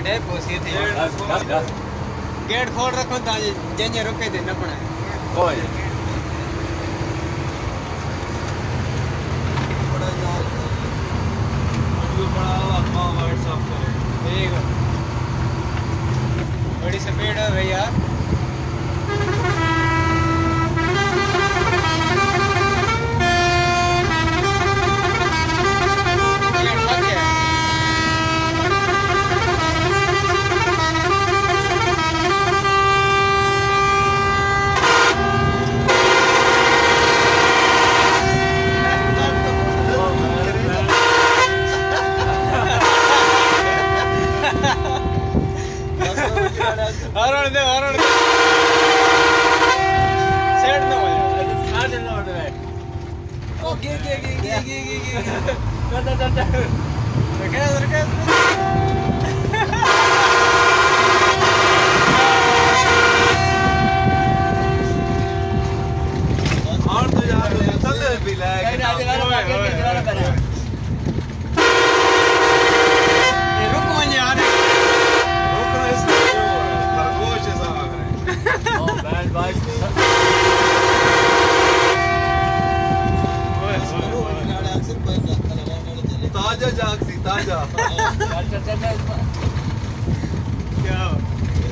है पोसी थी गेट खोल रखो ता जे रुके थे न पड़ा कोई बड़ा यार वीडियो बड़ा अपना व्हाट्सएप करे ठीक बड़ी स्पीड है भैया हरण दे सेट ना हो आधे ना उड़ रहे ओ गे रखे और तो यार चल भी ले रुक मन यार रोक रहे इसको खरगोश ऐसा आ रहे ओ बैड बाइक ताजा जागसी ताजा चल क्या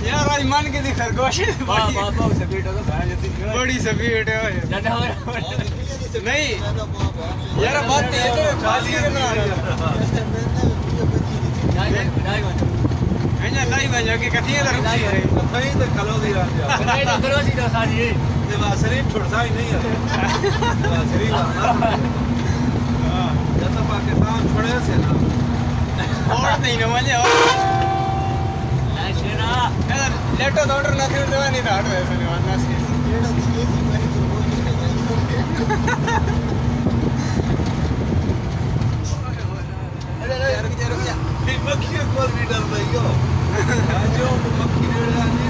यार आज मान के दिख खरगोश वाह वाह से बेटा तो भाई जति बड़ी स्पीड है ज्यादा हो नहीं यार बात ये तो खाली करना ऐसा नहीं बजा के कथी है नहीं तो खलो दी रात जा नहीं तो करो सी तो सारी ये वासरीफ छोड़सा ही नहीं है वासरीफ आना हां जब तक पाकिस्तान छोड़े से ना और नहीं ना मजे ऐसे ना यार लेटो ऑर्डर ना थी तो नहीं था हट वैसे नहीं वाना सी रुक जा मक्खी को नहीं डर रही हो जो मक्खी ने